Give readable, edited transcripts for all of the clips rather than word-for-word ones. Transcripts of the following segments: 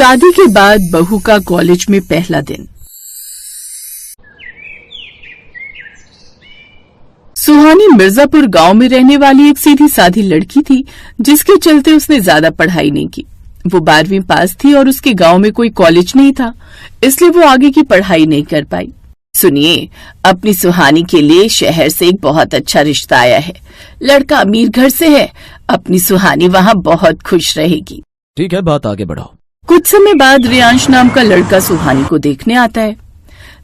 शादी के बाद बहू का कॉलेज में पहला दिन। सुहानी मिर्जापुर गांव में रहने वाली एक सीधी सादी लड़की थी, जिसके चलते उसने ज्यादा पढ़ाई नहीं की। वो 12वीं पास थी और उसके गांव में कोई कॉलेज नहीं था, इसलिए वो आगे की पढ़ाई नहीं कर पाई। सुनिए, अपनी सुहानी के लिए शहर से एक बहुत अच्छा रिश्ता आया है। लड़का अमीर घर से है। अपनी सुहानी वहाँ बहुत खुश रहेगी। ठीक है, बात आगे बढ़ाओ। कुछ समय बाद रियांश नाम का लड़का सुहानी को देखने आता है।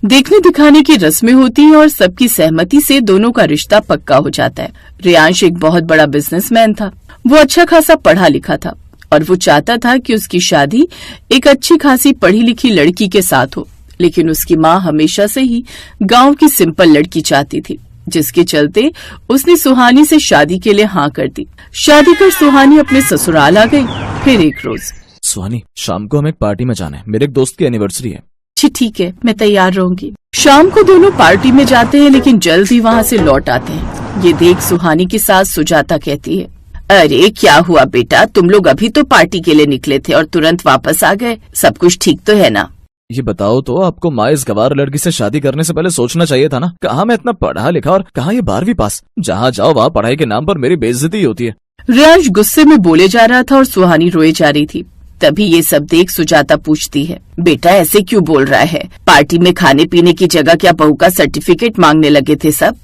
देखने दिखाने की रस्में होती हैं और सबकी सहमति से दोनों का रिश्ता पक्का हो जाता है। रियांश एक बहुत बड़ा बिजनेसमैन था। वो अच्छा खासा पढ़ा लिखा था और वो चाहता था कि उसकी शादी एक अच्छी खासी पढ़ी लिखी लड़की के साथ हो, लेकिन उसकी माँ हमेशा से ही गांव की सिंपल लड़की चाहती थी, जिसके चलते उसने सुहानी से शादी के लिए हाँ कर दी। शादी कर सुहानी अपने ससुराल आ गई। फिर एक रोज, सुहानी, शाम को हमें एक पार्टी में जाना है। मेरे एक दोस्त की एनिवर्सरी है। ठीक है, मैं तैयार रहूंगी। शाम को दोनों पार्टी में जाते हैं, लेकिन जल्द ही वहाँ से लौट आते हैं। ये देख सुहानी की सास सुजाता कहती है, अरे क्या हुआ बेटा, तुम लोग अभी तो पार्टी के लिए निकले थे और तुरंत वापस आ गए। सब कुछ ठीक तो है ना? ये बताओ तो, आपको माँ इस गवार लड़की से शादी करने से पहले सोचना चाहिए था ना। कहाँ मैं इतना पढ़ा लिखा और कहाँ ये 12वीं पास। जहाँ जाओ वहाँ पढ़ाई के नाम पर मेरी बेइज्जती होती है। रियांश गुस्से में बोले जा रहा था और सुहानी रोए जा रही थी। तभी ये सब देख सुजाता पूछती है, बेटा ऐसे क्यों बोल रहा है? पार्टी में खाने पीने की जगह क्या बहू का सर्टिफिकेट मांगने लगे थे सब,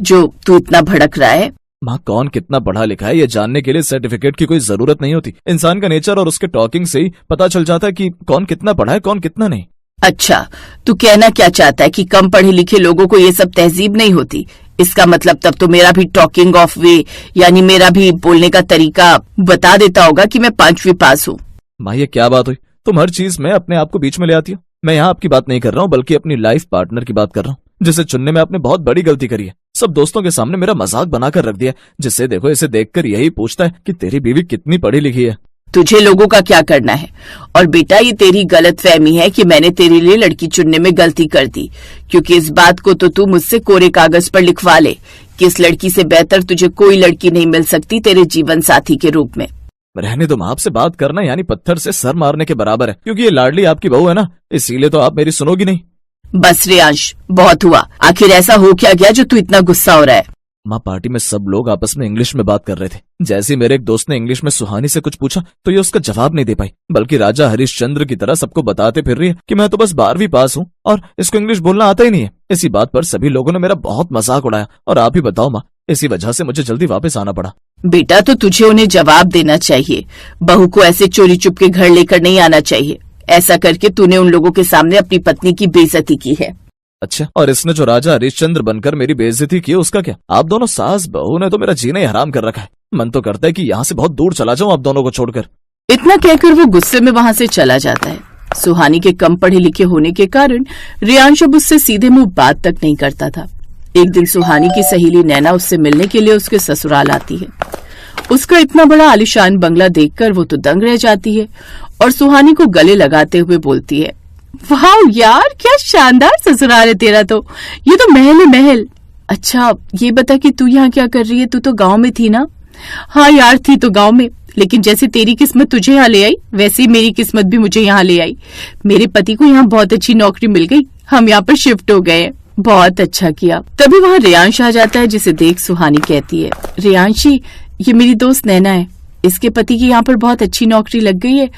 जो तू इतना भड़क रहा है? माँ, कौन कितना पढ़ा लिखा है ये जानने के लिए सर्टिफिकेट की कोई जरूरत नहीं होती। इंसान का नेचर और उसके टॉकिंग से ही पता चल जाता है कि कौन कितना पढ़ा है, कौन कितना नहीं। अच्छा, तू कहना क्या चाहता है कि कम पढ़े लिखे लोगों को ये सब तहजीब नहीं होती? इसका मतलब तब तो मेरा भी टॉकिंग ऑफ वे, यानी मेरा भी बोलने का तरीका बता देता होगा कि मैं 5वीं पास हूँ। माँ, ये क्या बात हुई? तुम हर चीज में अपने आप को बीच में ले आती हो। मैं यहाँ आपकी बात नहीं कर रहा हूँ, बल्कि अपनी लाइफ पार्टनर की बात कर रहा हूँ, जिसे चुनने में आपने बहुत बड़ी गलती करी है। सब दोस्तों के सामने मेरा मजाक बनाकर रख दिया, जिससे देखो इसे देखकर यही पूछता है कि तेरी बीवी कितनी पढ़ी लिखी है। तुझे लोगों का क्या करना है? और बेटा, ये तेरी गलतफहमी है कि मैंने तेरे लिए लड़की चुनने में गलती कर दी, क्योंकि इस बात को तो तू मुझसे कोरे कागज पर लिखवा ले कि इस लड़की से बेहतर तुझे कोई लड़की नहीं मिल सकती तेरे जीवन साथी के रूप में। रहने दो, आपसे बात करना यानी पत्थर से सर मारने के बराबर है, क्योंकि ये लाडली आपकी बहू है ना, इसीलिए तो आप मेरी सुनोगी नहीं। बस रियांश, बहुत हुआ। आखिर ऐसा हो क्या गया जो तू इतना गुस्सा हो रहा है? माँ, पार्टी में सब लोग आपस में इंग्लिश में बात कर रहे थे। जैसे मेरे एक दोस्त ने इंग्लिश में सुहानी से कुछ पूछा तो ये उसका जवाब नहीं दे पाई, बल्कि राजा हरिश्चंद्र की तरह सबको बताते फिर रही है कि मैं तो बस 12वीं पास हूँ और इसको इंग्लिश बोलना आता ही नहीं है। इसी बात पर सभी लोगों ने मेरा बहुत मजाक उड़ाया। और आप ही बताओ माँ, इसी वजह से मुझे जल्दी वापस आना पड़ा। बेटा, तो तुझे उन्हें जवाब देना चाहिए। बहू को ऐसे चोरी चुप के घर लेकर नहीं आना चाहिए। ऐसा करके तूने उन लोगों के सामने अपनी पत्नी की बेइज्जती की है। अच्छा, और इसने जो राजा हरिश्चंद्र बनकर मेरी बेइज्जती की उसका क्या? आप दोनों सास बहू ने तो मेरा जीना ही हराम कर रखा है। मन तो करता है कि यहाँ से बहुत दूर चला जाऊं आप दोनों को छोड़कर। इतना कहकर वो गुस्से में वहाँ से चला जाता है। सुहानी के कम पढ़े लिखे होने के कारण रियांश अब उससे सीधे मुंह बात तक नहीं करता था। एक दिन सुहानी की सहेली नैना उससे मिलने के लिए उसके ससुराल आती है। उसका इतना बड़ा आलिशान बंगला देखकर वो तो दंग रह जाती है और सुहानी को गले लगाते हुए बोलती है, वाह यार, क्या शानदार ससुराल है तेरा तो। ये तो महल है महल। अच्छा, ये बता कि तू यहाँ क्या कर रही है? तू तो गांव में थी ना? हाँ यार, थी तो गांव में, लेकिन जैसे तेरी किस्मत तुझे यहाँ ले आई, वैसे ही मेरी किस्मत भी मुझे यहाँ ले आई। मेरे पति को यहाँ बहुत अच्छी नौकरी मिल गई, हम यहाँ पर शिफ्ट हो गए। बहुत अच्छा किया। तभी वहाँ रियांश आ जाता है, जिसे देख सुहानी कहती है, रियांशी, ये मेरी दोस्त नैना है। इसके पति की यहाँ पर बहुत अच्छी नौकरी लग गई है,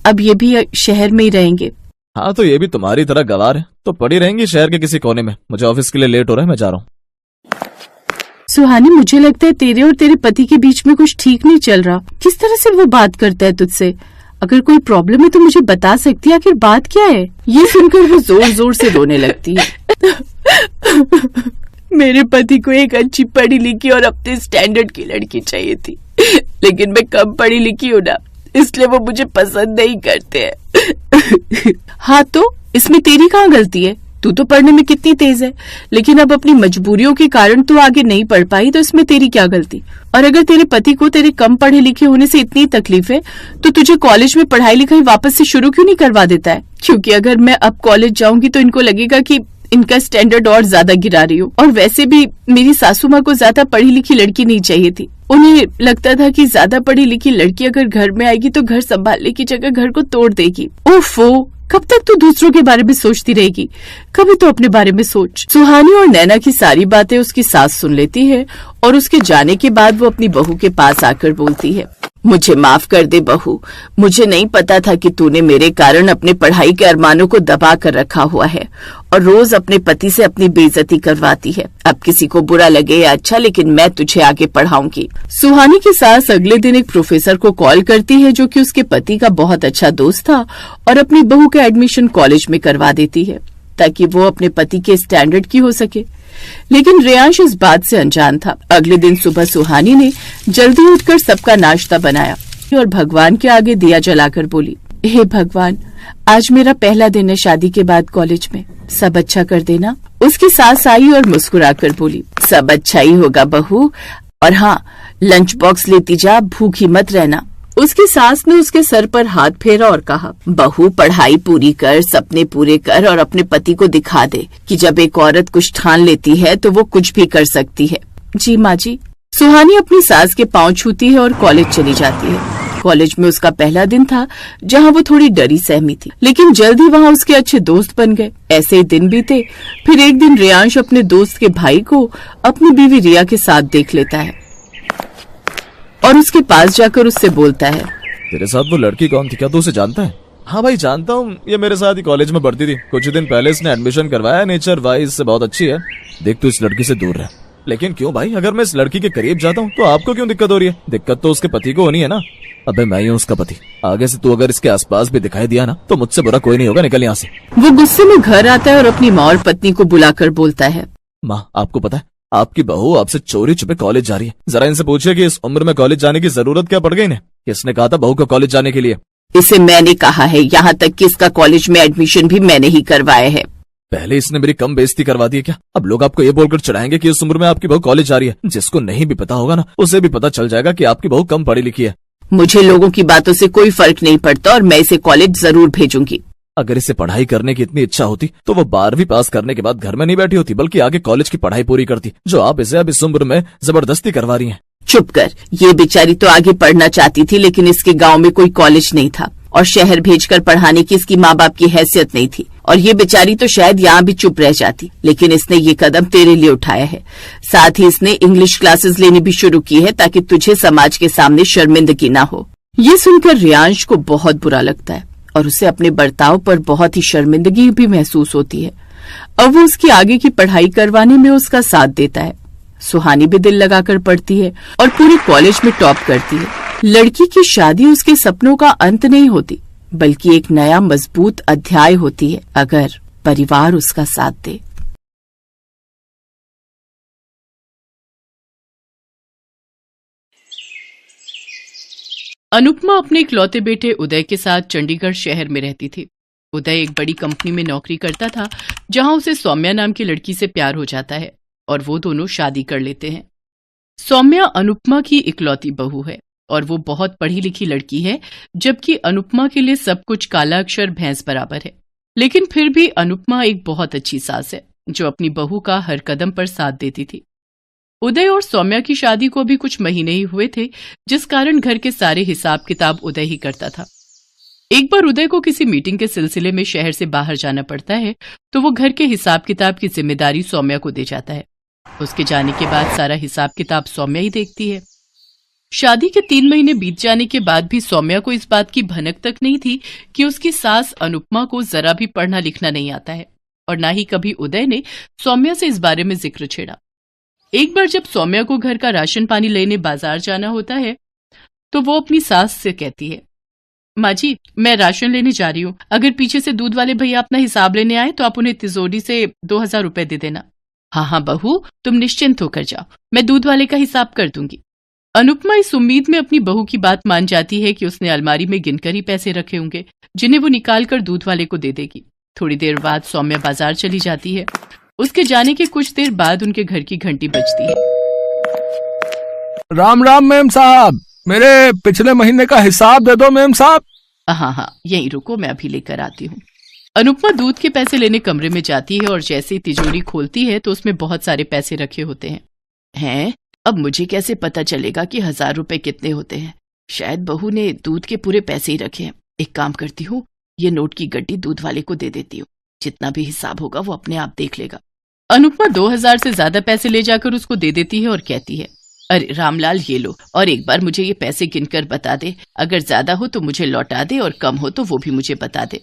अब ये भी शहर में ही रहेंगे। हाँ, तो ये भी तुम्हारी तरह गवार है, तो पड़ी रहेंगी शहर के किसी कोने में। मुझे ऑफिस के लिए लेट हो रहा है, मैं जा रहा हूँ। सुहानी, मुझे लगता है तेरे और तेरे पति के बीच में कुछ ठीक नहीं चल रहा। किस तरह से वो बात करता है तुझसे? अगर कोई प्रॉब्लम है तो मुझे बता सकती है, आखिर बात क्या है? ये सुनकर वो जोर जोर से रोने लगती है। मेरे पति को एक अच्छी पढ़ी लिखी और अपने स्टैंडर्ड की लड़की चाहिए थी, लेकिन मैं कम पढ़ी लिखी हूँ ना, इसलिए वो मुझे पसंद नहीं करते हैं। हाँ, तो इसमें तेरी कहाँ गलती है? तू तो पढ़ने में कितनी तेज है, लेकिन अब अपनी मजबूरियों के कारण तू आगे नहीं पढ़ पाई, तो इसमें तेरी क्या गलती? और अगर तेरे पति को तेरे कम पढ़े लिखे होने से इतनी तकलीफ है, तो तुझे कॉलेज में पढ़ाई लिखाई वापस से शुरू क्यों नहीं करवा देता है? क्योंकि अगर मैं अब कॉलेज जाऊंगी तो इनको लगेगा कि इनका स्टैंडर्ड और ज्यादा गिरा रही हूँ, और वैसे भी मेरी सासू माँ को ज्यादा पढ़ी लिखी लड़की नहीं चाहिए थी। उन्हें लगता था कि ज्यादा पढ़ी लिखी लड़की अगर घर में आएगी तो घर संभालने की जगह घर को तोड़ देगी। ओफो, कब तक तू दूसरों के बारे में सोचती रहेगी, कभी तो अपने बारे में सोच। सुहानी और नैना की सारी बातें उसकी सास सुन लेती है और उसके जाने के बाद वो अपनी बहू के पास आकर बोलती है, मुझे माफ कर दे बहू, मुझे नहीं पता था कि तूने मेरे कारण अपने पढ़ाई के अरमानों को दबा कर रखा हुआ है और रोज अपने पति से अपनी बेइज्जती करवाती है। अब किसी को बुरा लगे या अच्छा, लेकिन मैं तुझे आगे पढ़ाऊंगी। सुहानी की सास अगले दिन एक प्रोफेसर को कॉल करती है जो कि उसके पति का बहुत अच्छा दोस्त था और अपनी बहू का एडमिशन कॉलेज में करवा देती है ताकि वो अपने पति के स्टैंडर्ड की हो सके। लेकिन रेयांश इस बात से अनजान था। अगले दिन सुबह सुहानी ने जल्दी उठकर सबका नाश्ता बनाया और भगवान के आगे दिया जलाकर बोली, हे भगवान, आज मेरा पहला दिन है शादी के बाद कॉलेज में, सब अच्छा कर देना। उसकी सास आई और मुस्कुराकर बोली, सब अच्छा ही होगा बहू, और हाँ, लंच बॉक्स लेती जा, भूखी मत रहना। उसकी सास ने उसके सर पर हाथ फेरा और कहा, बहू पढ़ाई पूरी कर, सपने पूरे कर और अपने पति को दिखा दे कि जब एक औरत कुछ ठान लेती है तो वो कुछ भी कर सकती है। जी माँ जी। सुहानी अपनी सास के पांव छूती है और कॉलेज चली जाती है। कॉलेज में उसका पहला दिन था जहाँ वो थोड़ी डरी सहमी थी, लेकिन जल्द ही वहाँ उसके अच्छे दोस्त बन गए। ऐसे ही दिन बीते। फिर एक दिन रेयांश अपने दोस्त के भाई को अपनी बीवी रिया के साथ देख लेता है और उसके पास जाकर उससे बोलता है, तेरे साथ वो लड़की कौन थी, क्या तू उसे जानता है? हाँ भाई जानता हूँ, ये मेरे साथ ही कॉलेज में पढ़ती थी। कुछ दिन पहले इसने एडमिशन करवाया, नेचर वाइज से बहुत अच्छी है। देख तू इस लड़की से दूर रह। लेकिन क्यों भाई, अगर मैं इस लड़की के करीब जाता हूँ तो आपको क्यों दिक्कत हो रही है? दिक्कत तो उसके पति को होनी है ना। अबे मैं ही हूँ उसका पति। आगे से तू अगर इसके आसपास भी दिखाई दिया ना तो मुझसे बुरा कोई नहीं होगा, निकल यहाँ से। वो गुस्से में घर आता है और अपनी माँ और पत्नी को बुलाकर बोलता है, माँ आपको पता है आपकी बहू आपसे चोरी छुपे कॉलेज जा रही है। जरा इनसे पूछिए कि इस उम्र में कॉलेज जाने की जरूरत क्या पड़ गई इन्हें। किसने कहा था बहू को कॉलेज जाने के लिए? इसे मैंने कहा है, यहाँ तक कि इसका कॉलेज में एडमिशन भी मैंने ही करवाया है। पहले इसने मेरी कम बेइज्जती करवा दी है क्या? अब लोग आपको ये बोलकर चढ़ाएंगे कि इस उम्र में आपकी बहू कॉलेज जा रही है। जिसको नहीं भी पता होगा ना, उसे भी पता चल जाएगा कि आपकी बहू कम पढ़ी लिखी है। मुझे लोगों की बातों से कोई फर्क नहीं पड़ता और मैं इसे कॉलेज जरूर भेजूंगी। अगर इसे पढ़ाई करने की इतनी इच्छा होती तो वो 12वीं पास करने के बाद घर में नहीं बैठी होती, बल्कि आगे कॉलेज की पढ़ाई पूरी करती, जो आप इसे अब इस उम्र में जबरदस्ती करवा रही हैं। चुप कर। ये बेचारी तो आगे पढ़ना चाहती थी, लेकिन इसके गांव में कोई कॉलेज नहीं था और शहर भेजकर पढ़ाने की इसकी माँ बाप की हैसियत नहीं थी, और ये बेचारी तो शायद यहाँ भी चुप रह जाती, लेकिन इसने ये कदम तेरे लिए उठाया है। साथ ही इसने इंग्लिश क्लासेस लेनी भी शुरू की है ताकि तुझे समाज के सामने शर्मिंदगी ना हो। ये सुनकर रेयांश को बहुत बुरा लगता है और उसे अपने बर्ताव पर बहुत ही शर्मिंदगी भी महसूस होती है। अब वो उसकी आगे की पढ़ाई करवाने में उसका साथ देता है। सुहानी भी दिल लगाकर पढ़ती है और पूरे कॉलेज में टॉप करती है। लड़की की शादी उसके सपनों का अंत नहीं होती, बल्कि एक नया मजबूत अध्याय होती है, अगर परिवार उसका साथ दे। अनुपमा अपने इकलौते बेटे उदय के साथ चंडीगढ़ शहर में रहती थी। उदय एक बड़ी कंपनी में नौकरी करता था, जहां उसे सौम्या नाम की लड़की से प्यार हो जाता है और वो दोनों शादी कर लेते हैं। सौम्या अनुपमा की इकलौती बहू है और वो बहुत पढ़ी लिखी लड़की है, जबकि अनुपमा के लिए सब कुछ काला अक्षर भैंस बराबर है। लेकिन फिर भी अनुपमा एक बहुत अच्छी सास है, जो अपनी बहू का हर कदम पर साथ देती थी। उदय और सौम्या की शादी को भी कुछ महीने ही हुए थे, जिस कारण घर के सारे हिसाब किताब उदय ही करता था। एक बार उदय को किसी मीटिंग के सिलसिले में शहर से बाहर जाना पड़ता है, तो वो घर के हिसाब किताब की जिम्मेदारी सौम्या को दे जाता है। उसके जाने के बाद सारा हिसाब किताब सौम्या ही देखती है। शादी के 3 महीने बीत जाने के बाद भी सौम्या को इस बात की भनक तक नहीं थी कि उसकी सास अनुपमा को जरा भी पढ़ना लिखना नहीं आता है, और ना ही कभी उदय ने सौम्या से इस बारे में जिक्र छेड़ा। एक बार जब सौम्या को घर का राशन पानी लेने बाजार जाना होता है, तो वो अपनी सास से कहती है, माँ जी, मैं राशन लेने जा रही हूँ, अगर पीछे से दूध वाले भैया अपना हिसाब लेने आए तो आप उन्हें तिजोरी से 2000 रुपए दे देना। हाँ हाँ बहू, तुम निश्चिंत होकर जाओ, मैं दूध वाले का हिसाब कर दूंगी। अनुपमा इस उम्मीद में अपनी बहू की बात मान जाती है कि उसने अलमारी में गिनकर ही पैसे रखे होंगे, जिन्हें वो निकाल कर दूध वाले को दे देगी। थोड़ी देर बाद सौम्या बाजार चली जाती है। उसके जाने के कुछ देर बाद उनके घर की घंटी बजती है। राम राम मेम साहब, मेरे पिछले महीने का हिसाब दे दो मेम साहब। हाँ हाँ, यहीं रुको, मैं अभी लेकर आती हूँ। अनुपमा दूध के पैसे लेने कमरे में जाती है और जैसे ही तिजोरी खोलती है तो उसमें बहुत सारे पैसे रखे होते हैं। अब मुझे कैसे पता चलेगा कि 1000 रुपए कितने होते हैं? शायद बहू ने दूध के पूरे पैसे ही रखे हैं। एक काम करती हूँ, ये नोट की गड्डी दूध वाले को दे देती हूँ। जितना भी हिसाब होगा वो अपने आप देख लेगा। अनुपमा 2000 से ज्यादा पैसे ले जाकर उसको दे देती है और कहती है, अरे रामलाल ये लो, और एक बार मुझे ये पैसे गिनकर बता दे। अगर ज्यादा हो तो मुझे लौटा दे और कम हो तो वो भी मुझे बता दे।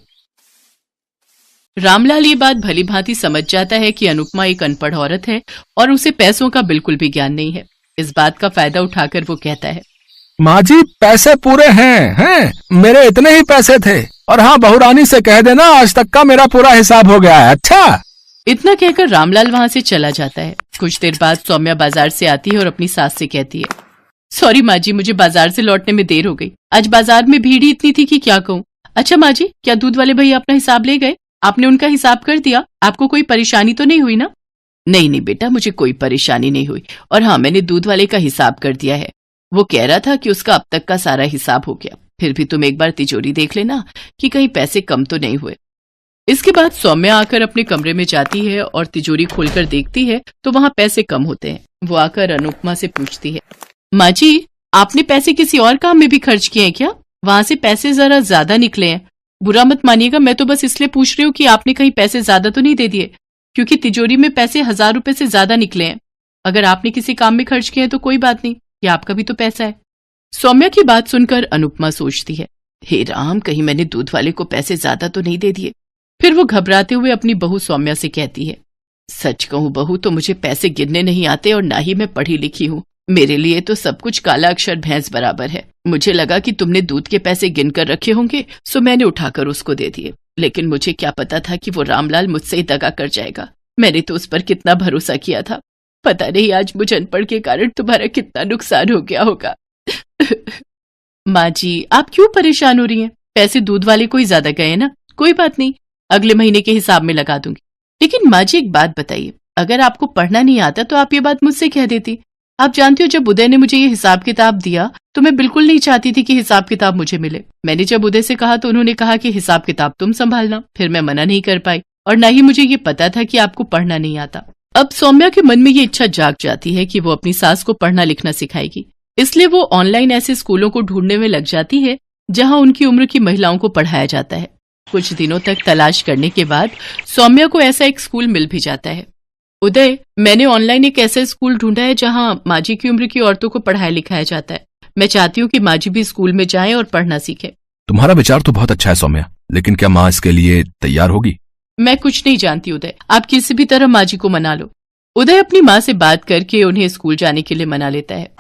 रामलाल ये बात भली भांति समझ जाता है कि अनुपमा एक अनपढ़ औरत है और उसे पैसों का बिल्कुल भी ज्ञान नहीं है। इस बात का फायदा उठाकर वो कहता है, माँ जी पैसे पूरे हैं, मेरे इतने ही पैसे थे। और हाँ, बहुरानी से कह देना आज तक का मेरा पूरा हिसाब हो गया है। अच्छा। इतना कहकर रामलाल वहां से चला जाता है। कुछ देर बाद सौम्या बाजार से आती है और अपनी सास से कहती है, सॉरी माँ जी, मुझे बाजार से लौटने में देर हो गई। आज बाजार में भीड़ ही इतनी थी कि क्या कहूँ। अच्छा माँ जी, क्या दूध वाले भैया अपना हिसाब ले गए? आपने उनका हिसाब कर दिया? आपको कोई परेशानी तो नहीं हुई ना? नहीं नहीं बेटा, मुझे कोई परेशानी नहीं हुई। और हाँ, मैंने दूध वाले का हिसाब कर दिया है। वो कह रहा था कि उसका अब तक का सारा हिसाब हो गया। फिर भी तुम एक बार तिजोरी देख लेना कि कहीं पैसे कम तो नहीं हुए। इसके बाद सौम्या आकर अपने कमरे में जाती है और तिजोरी खोलकर देखती है तो वहां पैसे कम होते हैं। वो आकर अनुपमा से पूछती है, माँ जी, आपने पैसे किसी और काम में भी खर्च किए हैं क्या? वहां से पैसे जरा ज्यादा निकले हैं। बुरा मत मानिएगा, मैं तो बस इसलिए पूछ रही हूँ कि आपने कहीं पैसे ज्यादा तो नहीं दे दिए, क्योंकि तिजोरी में पैसे 1000 रुपए से ज्यादा निकले हैं। अगर आपने किसी काम में खर्च किए हैं तो कोई बात नहीं, ये आपका भी तो पैसा है। सौम्या की बात सुनकर अनुपमा सोचती है, हे राम, कहीं मैंने दूध वाले को पैसे ज्यादा तो नहीं दे दिए। फिर वो घबराते हुए अपनी बहू सौम्या से कहती है, सच कहूं बहू, तो मुझे पैसे गिनने नहीं आते और ना ही मैं पढ़ी लिखी हूँ। मेरे लिए तो सब कुछ काला अक्षर भैंस बराबर है। मुझे लगा कि तुमने दूध के पैसे गिनकर रखे होंगे, सो मैंने उठाकर उसको दे दिए। लेकिन मुझे क्या पता था कि वो रामलाल मुझसे ही दगा कर जाएगा। मैंने तो उस पर कितना भरोसा किया था। पता नहीं आज मुझ अनपढ़ के कारण तुम्हारा कितना नुकसान हो गया होगा। माँ जी, आप क्यों परेशान हो रही हैं? पैसे दूध वाले को ही ज्यादा गए ना, कोई बात नहीं, अगले महीने के हिसाब में लगा दूंगी। लेकिन माँ जी एक बात बताइए, अगर आपको पढ़ना नहीं आता तो आप ये बात मुझसे कह देती। आप जानती हो, जब उदय ने मुझे ये हिसाब किताब दिया तो मैं बिल्कुल नहीं चाहती थी कि हिसाब किताब मुझे मिले। मैंने जब उदय से कहा तो उन्होंने कहा कि हिसाब किताब तुम संभालना। फिर मैं मना नहीं कर पाई, और न ही मुझे ये पता था कि आपको पढ़ना नहीं आता। अब सौम्या के मन में ये इच्छा जाग जाती है कि वो अपनी सास को पढ़ना लिखना सिखाएगी। इसलिए वो ऑनलाइन ऐसे स्कूलों को ढूंढने में लग जाती है जहां उनकी उम्र की महिलाओं को पढ़ाया जाता है। कुछ दिनों तक तलाश करने के बाद सौम्या को ऐसा एक स्कूल मिल भी जाता है। उदय, मैंने ऑनलाइन एक ऐसा स्कूल ढूंढा है जहां माजी की उम्र की औरतों को पढ़ाया लिखाया जाता है। मैं चाहती हूँ कि माजी भी स्कूल में जाएं और पढ़ना सीखें। तुम्हारा विचार तो बहुत अच्छा है सौम्या, लेकिन क्या माँ इसके लिए तैयार होगी? मैं कुछ नहीं जानती उदय, आप किसी भी तरह माजी को मना लो। उदय अपनी माँ से बात करके उन्हें स्कूल जाने के लिए मना लेता है।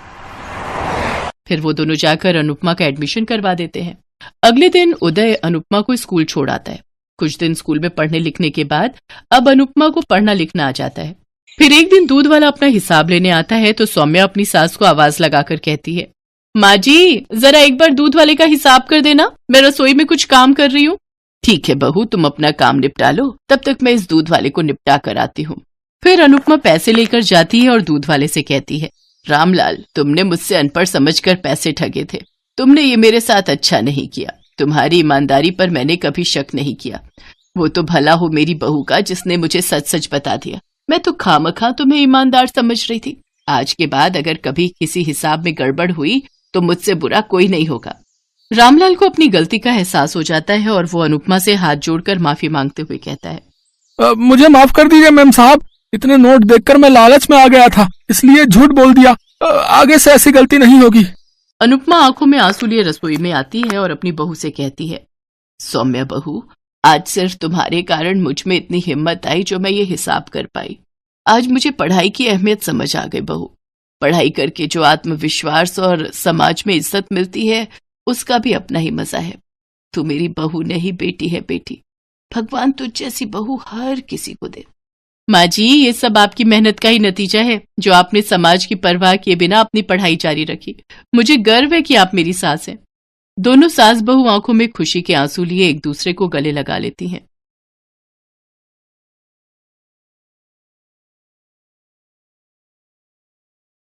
फिर वो दोनों जाकर अनुपमा का एडमिशन करवा देते हैं। अगले दिन उदय अनुपमा को स्कूल छोड़ आता है। कुछ दिन स्कूल में पढ़ने लिखने के बाद अब अनुपमा को पढ़ना लिखना आ जाता है। फिर एक दिन दूध वाला अपना हिसाब लेने आता है तो सौम्या अपनी सास को आवाज लगाकर कहती है, माँ जी, जरा एक बार दूध वाले का हिसाब कर देना, मैं रसोई में कुछ काम कर रही हूँ। ठीक है बहू, तुम अपना काम निपटा लो, तब तक मैं इस दूध वाले को निपटा कर आती हूँ। फिर अनुपमा पैसे लेकर जाती है और दूध वाले से कहती है, रामलाल, तुमने मुझसे अनपढ़ समझकर पैसे ठगे थे। तुमने ये मेरे साथ अच्छा नहीं किया। तुम्हारी ईमानदारी पर मैंने कभी शक नहीं किया। वो तो भला हो मेरी बहू का जिसने मुझे सच सच बता दिया। मैं तो खामखा तुम्हें ईमानदार समझ रही थी। आज के बाद अगर कभी किसी हिसाब में गड़बड़ हुई तो मुझसे बुरा कोई नहीं होगा। रामलाल को अपनी गलती का एहसास हो जाता है और वो अनुपमा से हाथ जोड़कर माफी मांगते हुए कहता है, मुझे माफ कर दीजिए मैम साहब, इतने नोट देखकर मैं लालच में आ गया था, इसलिए झूठ बोल दिया। आगे से ऐसी गलती नहीं होगी। अनुपमा आंखों में आंसू लिए रसोई में आती है और अपनी बहू से कहती है, सौम्या बहू, आज सिर्फ तुम्हारे कारण मुझ में इतनी हिम्मत आई जो मैं ये हिसाब कर पाई। आज मुझे पढ़ाई की अहमियत समझ आ गई बहू। पढ़ाई करके जो आत्मविश्वास और समाज में इज्जत मिलती है उसका भी अपना ही मजा है। तू मेरी बहू नहीं बेटी है बेटी। भगवान तुझ जैसी बहू हर किसी को दे। माँ जी, ये सब आपकी मेहनत का ही नतीजा है जो आपने समाज की परवाह किए बिना अपनी पढ़ाई जारी रखी। मुझे गर्व है कि आप मेरी सास हैं। दोनों सास बहू आंखों में खुशी के आंसू लिए एक दूसरे को गले लगा लेती हैं।